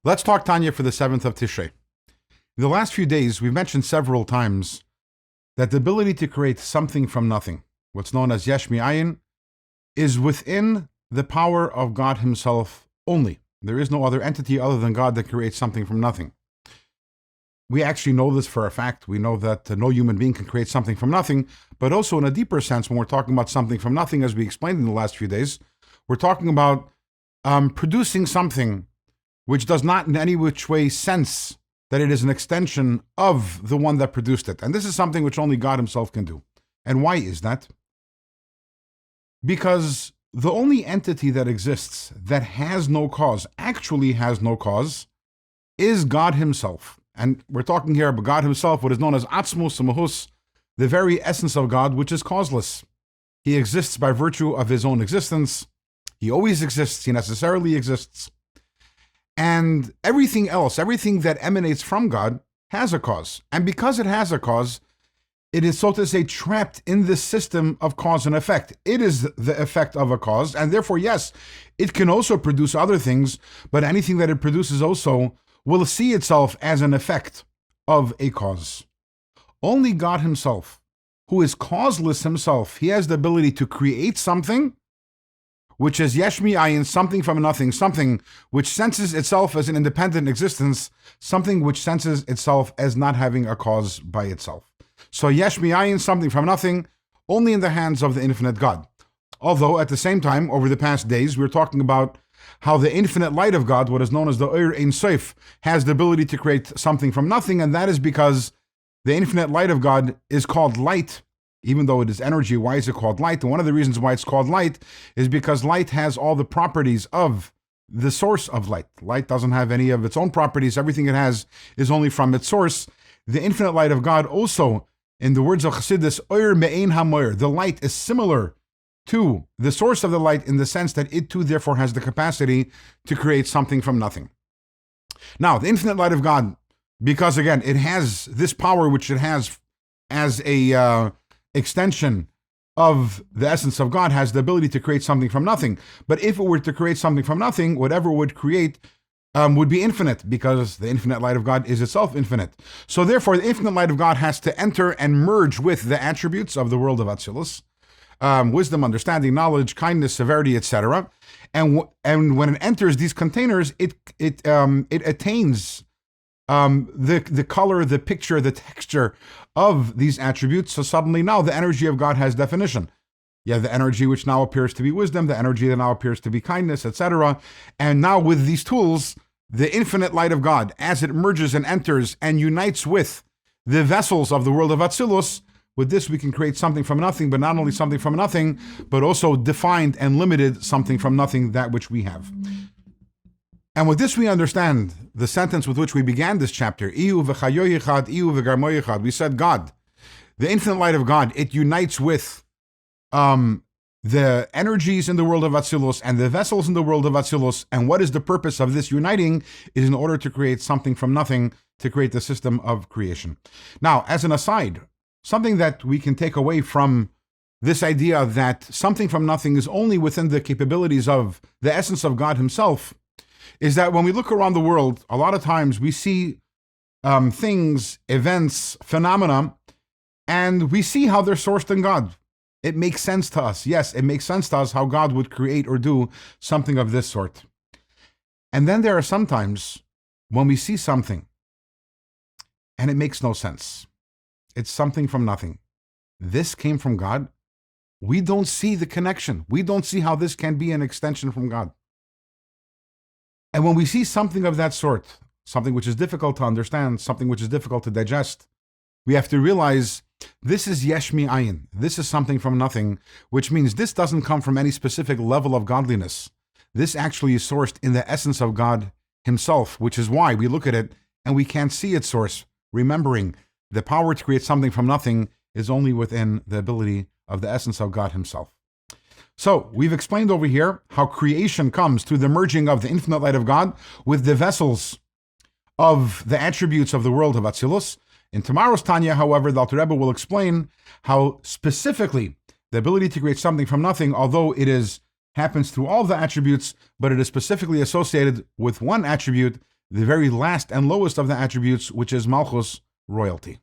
Let's talk Tanya for the 7th of Tishrei. In the last few days, we've mentioned several times that the ability to create something from nothing, what's known as yesh mi'ayin, is within the power of God Himself only. There is no other entity other than God that creates something from nothing. We actually know this for a fact. We know that no human being can create something from nothing, but also in a deeper sense, when we're talking about something from nothing, as we explained in the last few days, we're talking about producing something which does not in any which way sense that it is an extension of the one that produced it. And this is something which only God Himself can do. And why is that? Because the only entity that exists that has no cause, actually has no cause, is God Himself. And we're talking here about God Himself, what is known as Atzilut, the very essence of God, which is causeless. He exists by virtue of His own existence. He always exists. He necessarily exists. And everything else, everything that emanates from God, has a cause. And because it has a cause, it is, so to say, trapped in this system of cause and effect. It is the effect of a cause, and therefore, yes, it can also produce other things, but anything that it produces also will see itself as an effect of a cause. Only God Himself, who is causeless Himself, He has the ability to create something which is yesh mi'ayin, something from nothing, something which senses itself as an independent existence, something which senses itself as not having a cause by itself. So yesh mi'ayin, something from nothing, only in the hands of the infinite God. Although at the same time, over the past days, we're talking about how the infinite light of God, what is known as the Or Ein Sof, has the ability to create something from nothing, and that is because the infinite light of God is called light. Even though it is energy, why is it called light? And one of the reasons why it's called light is because light has all the properties of the source of light. Light doesn't have any of its own properties. Everything it has is only from its source. The infinite light of God also, in the words of Chassidus, Or Me'ein HaMoir, the light is similar to the source of the light in the sense that it too therefore has the capacity to create something from nothing. Now, the infinite light of God, because again, it has this power which it has as a extension of the essence of God, has the ability to create something from nothing. But if it were to create something from nothing, whatever it would create would be infinite, because the infinite light of God is itself infinite. So therefore, the infinite light of God has to enter and merge with the attributes of the world of Atzilut, wisdom, understanding, knowledge, kindness, severity, etc. And when it enters these containers, it attains the color, the picture, the texture of these attributes. So suddenly now the energy of God has definition. Yeah, the energy which now appears to be wisdom, the energy that now appears to be kindness, etc. And now with these tools, the infinite light of God, as it merges and enters and unites with the vessels of the world of Atzilut, with this we can create something from nothing, but not only something from nothing, but also defined and limited something from nothing, that which we have. And with this we understand the sentence with which we began this chapter, Ihu v'chayo yichad, Ihu v'garmo yichad. We said God, the infinite light of God, it unites with the energies in the world of Atzilut and the vessels in the world of Atzilut. And what is the purpose of this uniting? Is in order to create something from nothing, to create the system of creation. Now, as an aside, something that we can take away from this idea that something from nothing is only within the capabilities of the essence of God Himself, is that when we look around the world, a lot of times we see things, events, phenomena, and we see how they're sourced in God. It makes sense to us. Yes, it makes sense to us how God would create or do something of this sort. And then there are sometimes when we see something and it makes no sense. It's something from nothing. This came from God. We don't see the connection. We don't see how this can be an extension from God. And when we see something of that sort, something which is difficult to understand, something which is difficult to digest, we have to realize this is yesh mi'ayin. This is something from nothing, which means this doesn't come from any specific level of godliness. This actually is sourced in the essence of God Himself, which is why we look at it and we can't see its source, remembering the power to create something from nothing is only within the ability of the essence of God Himself. So, we've explained over here how creation comes through the merging of the infinite light of God with the vessels of the attributes of the world of Atzilut. In tomorrow's Tanya, however, the Alter Rebbe will explain how specifically the ability to create something from nothing, although it happens through all the attributes, but it is specifically associated with one attribute, the very last and lowest of the attributes, which is Malchus, royalty.